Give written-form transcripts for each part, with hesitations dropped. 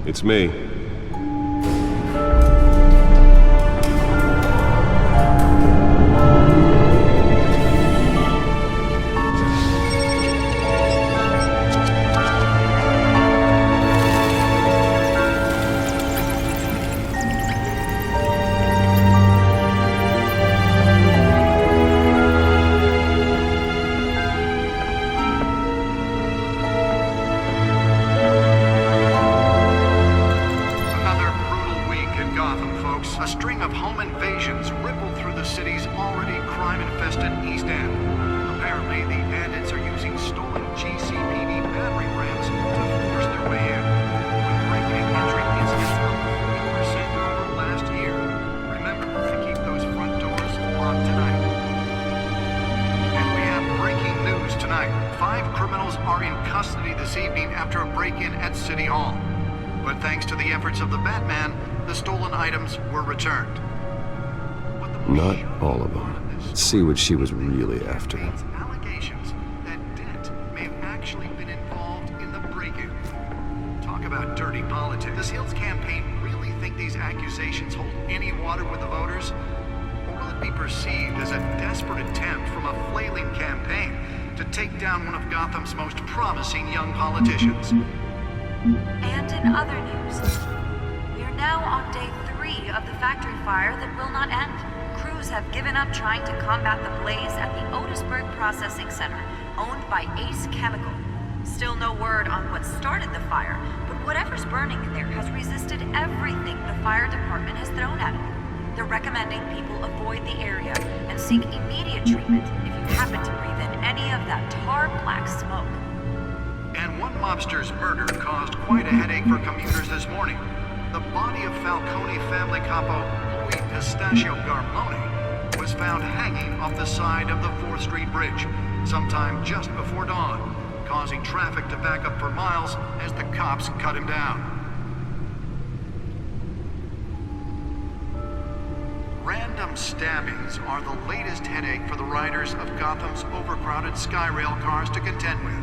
It's me. Not all of them. Let's see what she was really after. Allegations that Dent may have actually been involved in the break-in. Talk about dirty politics. Does Hill's campaign really think these accusations hold any water with the voters? Or will it be perceived as a desperate attempt from a flailing campaign to take down one of Gotham's most promising young politicians? And in other news, we are now on day 3 of the factory fire that will not end. Crews have given up trying to combat the blaze at the Otisburg Processing Center, owned by Ace Chemical. Still no word on what started the fire, but whatever's burning in there has resisted everything the fire department has thrown at it. They're recommending people avoid the area and seek immediate treatment if you happen to breathe in any of that tar black smoke. And one mobster's murder caused quite a headache for commuters this morning. The body of Falcone family capo Louis Pistachio Garmone was found hanging off the side of the 4th Street Bridge sometime just before dawn, causing traffic to back up for miles as the cops cut him down. Random stabbings are the latest headache for the riders of Gotham's overcrowded Skyrail cars to contend with.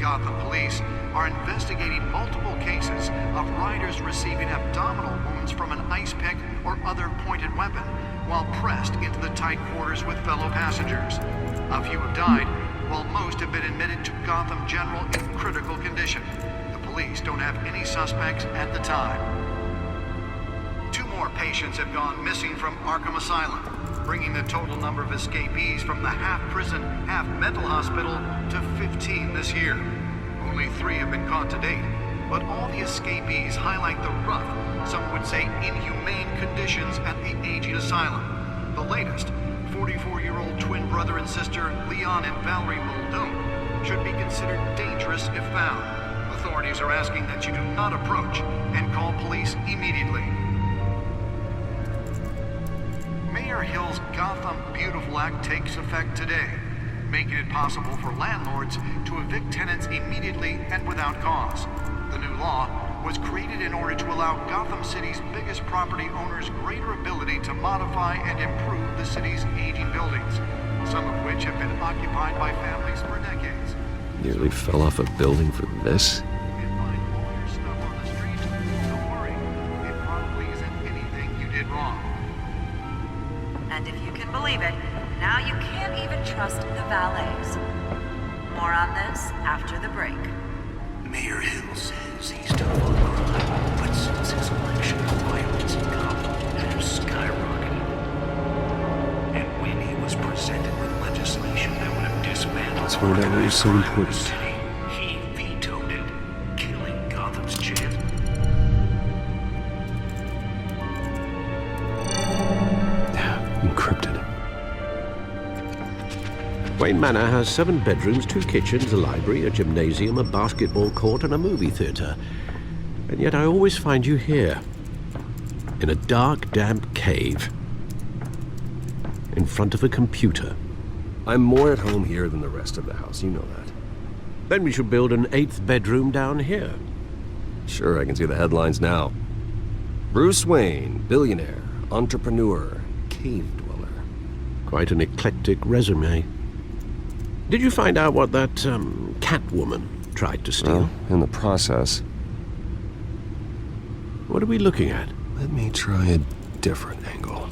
Gotham police are investigating multiple cases of riders receiving abdominal wounds from an ice pick or other pointed weapon while pressed into the tight quarters with fellow passengers. A few have died, while most have been admitted to Gotham General in critical condition. The police don't have any suspects at the time. 2 more patients have gone missing from Arkham Asylum, bringing the total number of escapees from the half-prison, half-mental hospital to 15 this year. Only 3 have been caught to date, but all the escapees highlight the rough, some would say inhumane conditions at the aging asylum. The latest, 44-year-old twin brother and sister Leon and Valerie Muldoon, should be considered dangerous if found. Authorities are asking that you do not approach and call police immediately. Mayor Hill's Gotham Beautiful Act takes effect today, making it possible for landlords to evict tenants immediately and without cause. The new law was created in order to allow Gotham City's biggest property owners greater ability to modify and improve the city's aging buildings, some of which have been occupied by families for decades. Nearly fell off a building for this? And find all your stuff on the street? Don't worry, it probably isn't anything you did wrong. And if you can believe it, now you can't even trust the valets. More on this after the break. Mayor Hill says he's tough on crime, but since his election, violence in Gotham has skyrocketed. And when he was presented with legislation that would have dismantled That's why that was so important. city, he vetoed it, killing Gotham's chance. Encrypted. Wayne Manor has 7 bedrooms, 2 kitchens, a library, a gymnasium, a basketball court, and a movie theater. And yet I always find you here, in a dark, damp cave, in front of a computer. I'm more at home here than the rest of the house, you know that. Then we should build an 8th bedroom down here. Sure, I can see the headlines now. Bruce Wayne, billionaire, entrepreneur, cave dweller. Quite an eclectic resume. Did you find out what that, Catwoman tried to steal? Well, in the process. What are we looking at? Let me try a different angle.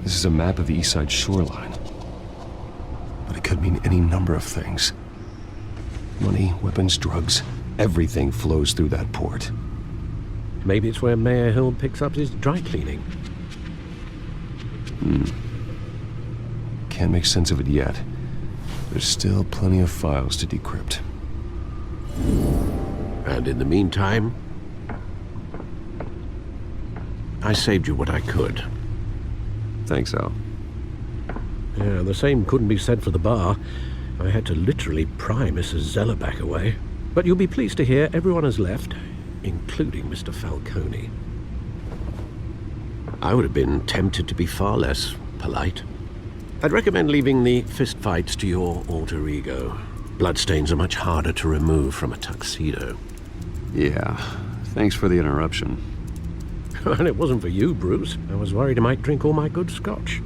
This is a map of the east side shoreline. But it could mean any number of things. Money, weapons, drugs, everything flows through that port. Maybe it's where Mayor Hill picks up his dry cleaning. Can't make sense of it yet. There's still plenty of files to decrypt. And in the meantime, I saved you what I could. Thanks, Al. Yeah, the same couldn't be said for the bar. I had to literally pry Mrs. Zellerback away. But you'll be pleased to hear everyone has left, including Mr. Falcone. I would have been tempted to be far less polite. I'd recommend leaving the fistfights to your alter ego. Bloodstains are much harder to remove from a tuxedo. Yeah, thanks for the interruption. And it wasn't for you, Bruce. I was worried I might drink all my good scotch.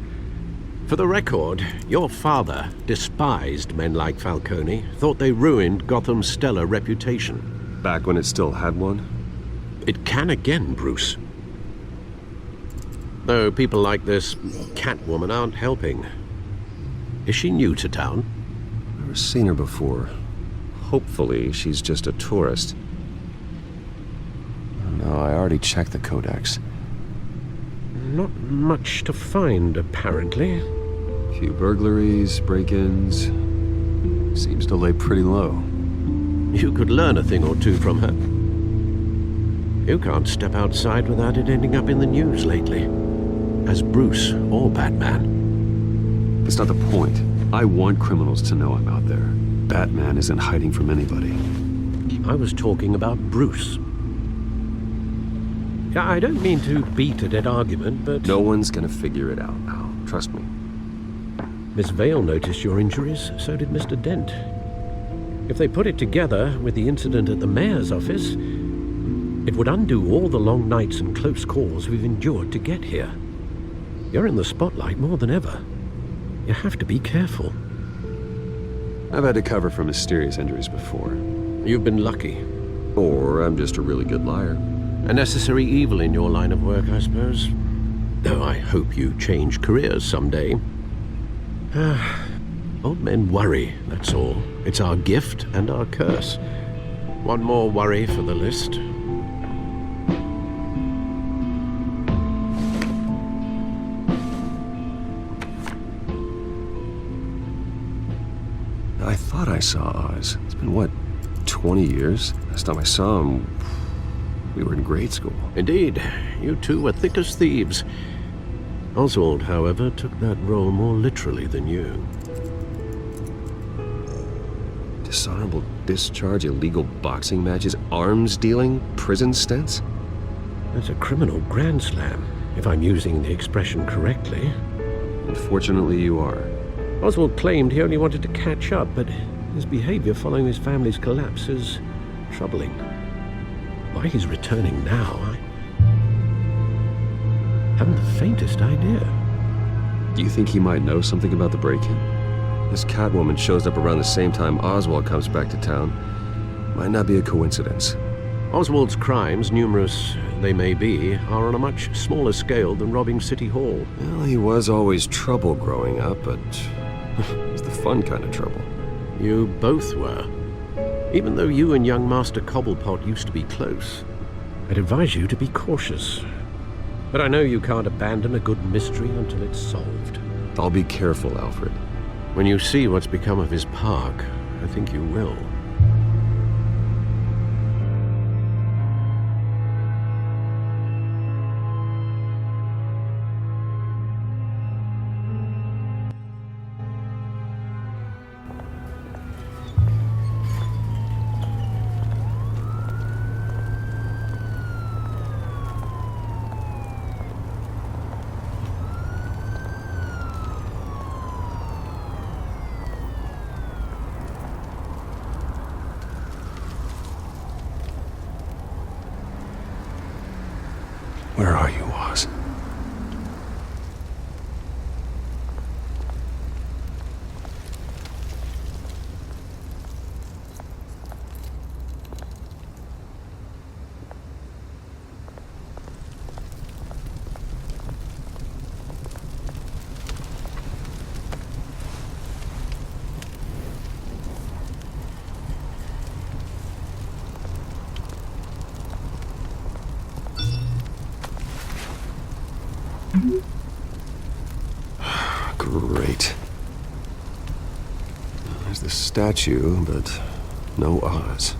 For the record, your father despised men like Falcone, thought they ruined Gotham's stellar reputation. Back when it still had one? It can again, Bruce. Though people like this Catwoman aren't helping. Is she new to town? Never seen her before. Hopefully, she's just a tourist. No, I already checked the codex. Not much to find, apparently. Few burglaries, break-ins. Seems to lay pretty low. You could learn a thing or two from her. You can't step outside without it ending up in the news lately. As Bruce or Batman. That's not the point. I want criminals to know I'm out there. Batman isn't hiding from anybody. I was talking about Bruce. Yeah, I don't mean to beat a dead argument, but... No one's gonna figure it out, Al. Trust me. Miss Vale noticed your injuries, so did Mr. Dent. If they put it together with the incident at the mayor's office, it would undo all the long nights and close calls we've endured to get here. You're in the spotlight more than ever. You have to be careful. I've had to cover for mysterious injuries before. You've been lucky. Or I'm just a really good liar. A necessary evil in your line of work, I suppose. Though I hope you change careers someday. Old men worry, that's all. It's our gift and our curse. One more worry for the list. I thought I saw Oz. It's been, what, 20 years? Last time I saw him, we were in grade school. Indeed, you two were thick as thieves. Oswald, however, took that role more literally than you. Dishonorable discharge, illegal boxing matches, arms dealing, prison stints? That's a criminal grand slam, if I'm using the expression correctly. Unfortunately, you are. Oswald claimed he only wanted to catch up, but his behavior following his family's collapse is troubling. Why he's returning now, I haven't the faintest idea. Do you think he might know something about the break-in? This Catwoman shows up around the same time Oswald comes back to town. Might not be a coincidence. Oswald's crimes, numerous they may be, are on a much smaller scale than robbing City Hall. Well, he was always trouble growing up, but it's the fun kind of trouble. You both were. Even though you and young Master Cobblepot used to be close, I'd advise you to be cautious. But I know you can't abandon a good mystery until it's solved. I'll be careful, Alfred. When you see what's become of his park, I think you will. Where are you, Oz? Great. There's the statue, but no Oz.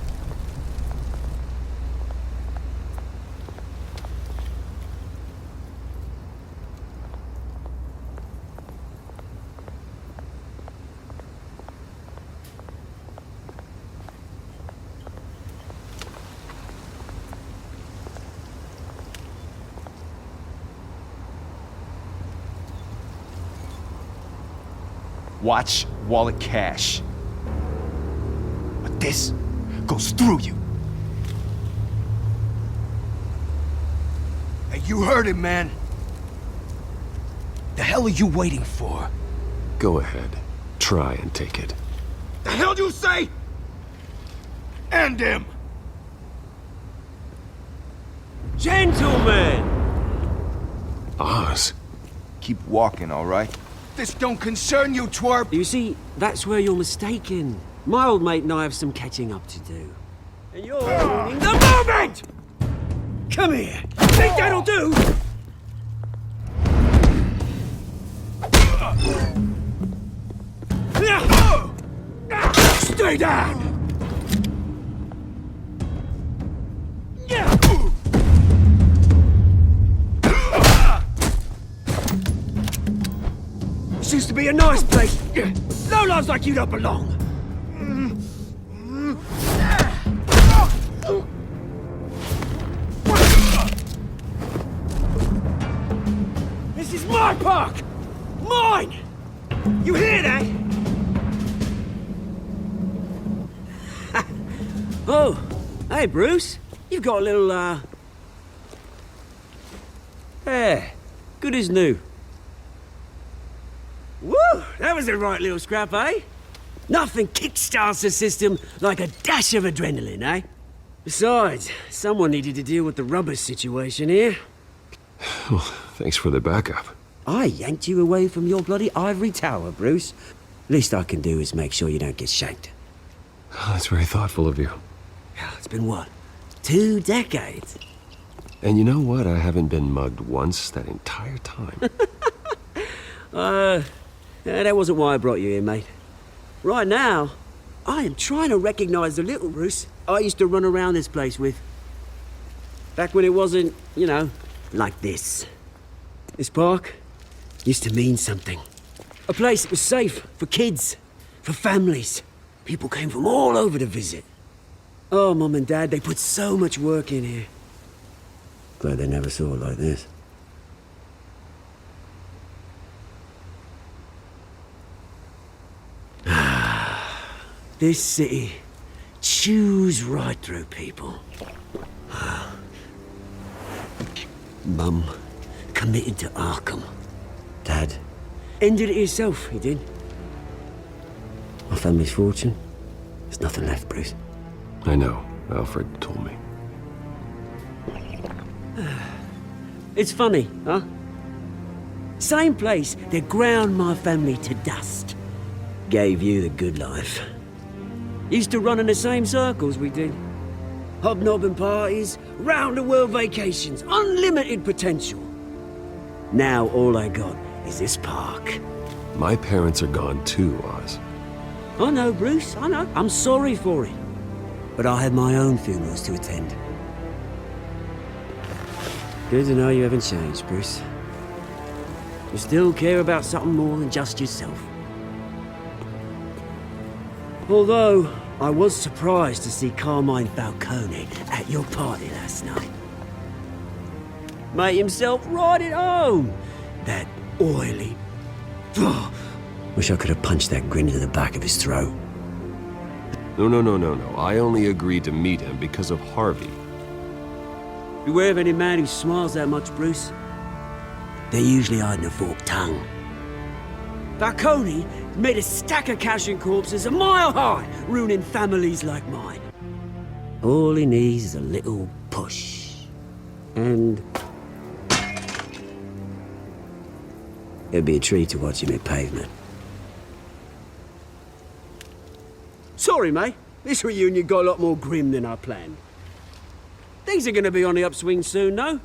Watch wallet cash. But this goes through you. Hey, you heard it, man. The hell are you waiting for? Go ahead. Try and take it. The hell do you say? End him! Gentlemen! Oz? Keep walking, all right? This don't concern you, twerp! You see, that's where you're mistaken. My old mate and I have some catching up to do. And you're ruining the moment! Come here! Think that'll do? Stay down! This used to be a nice place. No lives like you don't belong. This is my park! Mine! You hear that? Oh, hey Bruce. You've got a little, There. Good as new. Woo! That was a right little scrap, eh? Nothing kickstarts the system like a dash of adrenaline, eh? Besides, someone needed to deal with the rubber situation here. Well, thanks for the backup. I yanked you away from your bloody ivory tower, Bruce. Least I can do is make sure you don't get shanked. That's very thoughtful of you. It's been what? 2 decades? And you know what? I haven't been mugged once that entire time. That wasn't why I brought you here, mate. Right now, I am trying to recognize the little Bruce I used to run around this place with. Back when it wasn't, you know, like this. This park used to mean something. A place that was safe for kids, for families. People came from all over to visit. Oh, Mum and Dad, they put so much work in here. Glad they never saw it like this. This city chews right through people. Mum committed to Arkham. Dad ended it himself, he did. My family's fortune, there's nothing left, Bruce. I know. Alfred told me. It's funny, huh? Same place that ground my family to dust. Gave you the good life. Used to run in the same circles we did. Hobnobbing parties, round-the-world vacations, unlimited potential. Now all I got is this park. My parents are gone too, Oz. I know, Bruce, I know. I'm sorry for it. But I had my own funerals to attend. Good to know you haven't changed, Bruce. You still care about something more than just yourself. Although, I was surprised to see Carmine Falcone at your party last night. Made himself right at home. That oily... Oh, wish I could have punched that grin into the back of his throat. No. I only agreed to meet him because of Harvey. Beware of any man who smiles that much, Bruce. They're usually hiding a forked tongue. Falcone made a stack of cash and corpses a mile high, ruining families like mine. All he needs is a little push. And... it'd be a treat to watch him hit pavement. Sorry, mate. This reunion got a lot more grim than I planned. Things are gonna be on the upswing soon, though.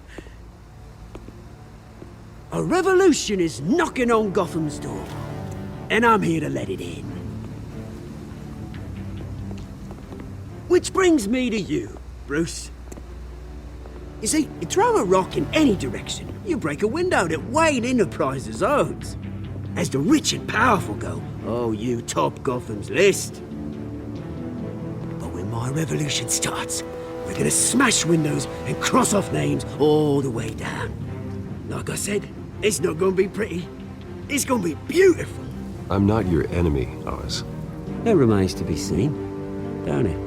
A revolution is knocking on Gotham's door. And I'm here to let it in. Which brings me to you, Bruce. You see, you throw a rock in any direction, you break a window that Wayne Enterprises owns. As the rich and powerful go, oh, you top Gotham's list. But when my revolution starts, we're gonna smash windows and cross off names all the way down. Like I said, it's not gonna be pretty. It's gonna be beautiful. I'm not your enemy, Oz. That remains to be seen, don't it?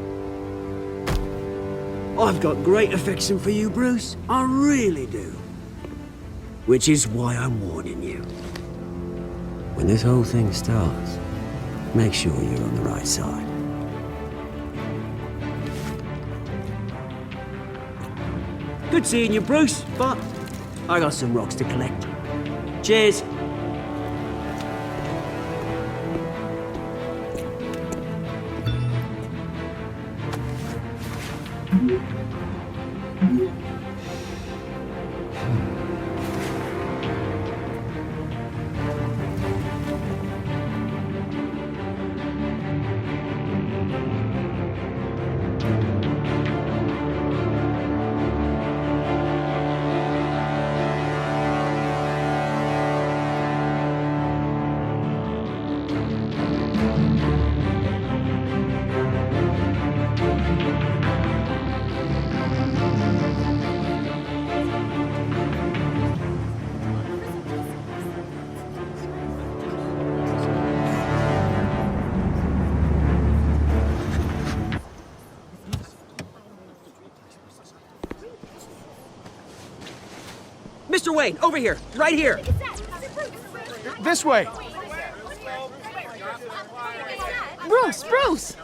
I've got great affection for you, Bruce. I really do. Which is why I'm warning you. When this whole thing starts, make sure you're on the right side. Good seeing you, Bruce, but I got some rocks to collect. Cheers. Mr. Wayne, over here, right here. This way! Bruce, Bruce!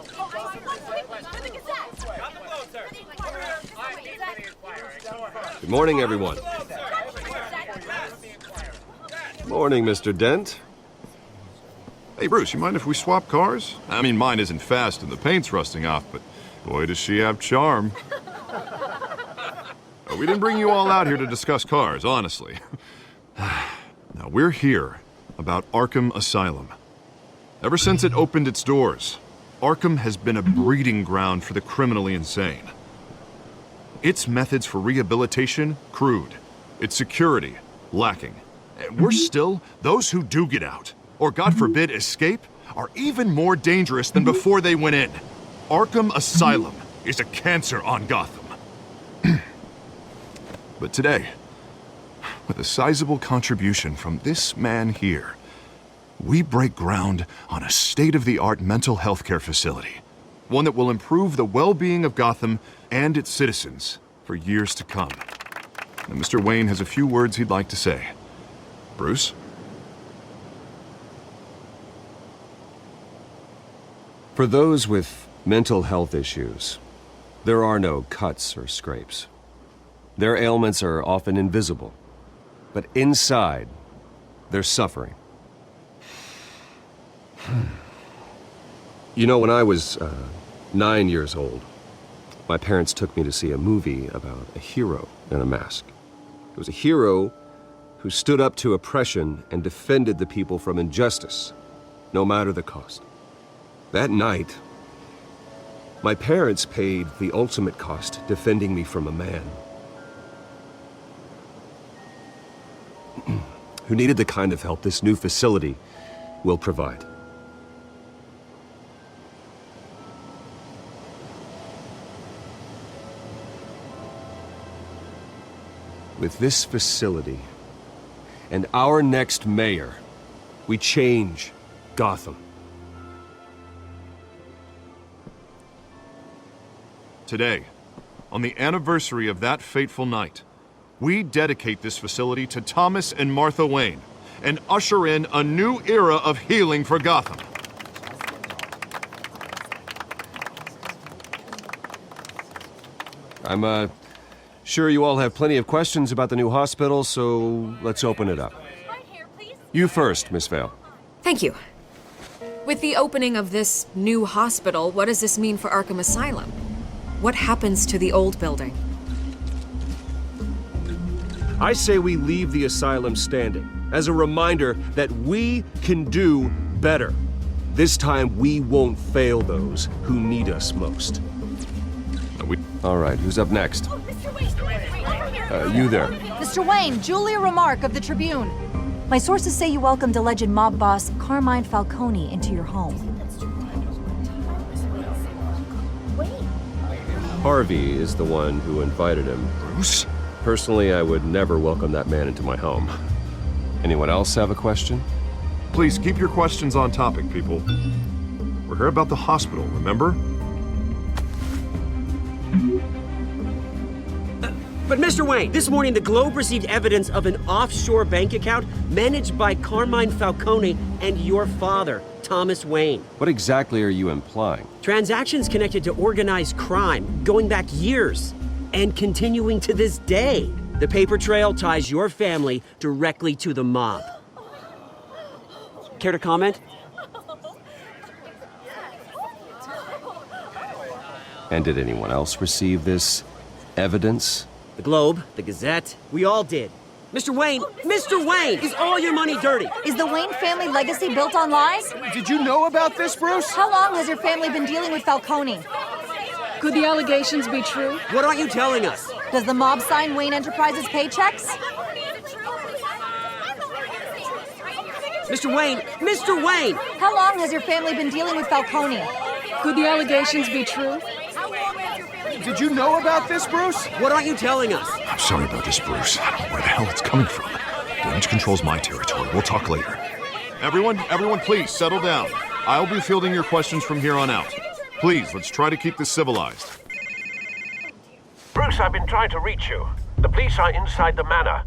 Good morning, everyone. Morning, Mr. Dent. Hey, Bruce, you mind if we swap cars? I mean, mine isn't fast and the paint's rusting off, but boy, does she have charm. We didn't bring you all out here to discuss cars, honestly. Now, we're here about Arkham Asylum. Ever since it opened its doors, Arkham has been a breeding ground for the criminally insane. Its methods for rehabilitation, crude. Its security, lacking. And worse still, those who do get out, or God forbid, escape, are even more dangerous than before they went in. Arkham Asylum is a cancer on Gotham. But today, with a sizable contribution from this man here, we break ground on a state-of-the-art mental health care facility. One that will improve the well-being of Gotham and its citizens for years to come. Now, Mr. Wayne has a few words he'd like to say. Bruce? For those with mental health issues, there are no cuts or scrapes. Their ailments are often invisible, but inside, they're suffering. You know, when I was 9 years old, my parents took me to see a movie about a hero in a mask. It was a hero who stood up to oppression and defended the people from injustice, no matter the cost. That night, my parents paid the ultimate cost defending me from a man who needed the kind of help this new facility will provide. With this facility and our next mayor, we change Gotham. Today, on the anniversary of that fateful night, we dedicate this facility to Thomas and Martha Wayne and usher in a new era of healing for Gotham. I'm sure you all have plenty of questions about the new hospital, so let's open it up. You first, Miss Vale. Thank you. With the opening of this new hospital, what does this mean for Arkham Asylum? What happens to the old building? I say we leave the asylum standing as a reminder that we can do better. This time we won't fail those who need us most. All right, who's up next? You there. Mr. Wayne, Julia Remark of the Tribune. My sources say you welcomed alleged mob boss Carmine Falcone into your home. Harvey is the one who invited him. Bruce? Personally, I would never welcome that man into my home. Anyone else have a question? Please keep your questions on topic, people. We're here about the hospital, remember? But Mr. Wayne, this morning the Globe received evidence of an offshore bank account managed by Carmine Falcone and your father, Thomas Wayne. What exactly are you implying? Transactions connected to organized crime going back years and continuing to this day. The paper trail ties your family directly to the mob. Care to comment? And did anyone else receive this evidence? The Globe, the Gazette, we all did. Mr. Wayne, is all your money dirty? Is the Wayne family legacy built on lies? Did you know about this, Bruce? How long has your family been dealing with Falcone? Could the allegations be true? What aren't you telling us? Does the mob sign Wayne Enterprises paychecks? Mr. Wayne! How long has your family been dealing with Falcone? Could the allegations be true? Did you know about this, Bruce? What aren't you telling us? I'm sorry about this, Bruce. I don't know where the hell it's coming from. Damage control's my territory. We'll talk later. Everyone, please settle down. I'll be fielding your questions from here on out. Please, let's try to keep this civilized. Bruce, I've been trying to reach you. The police are inside the manor.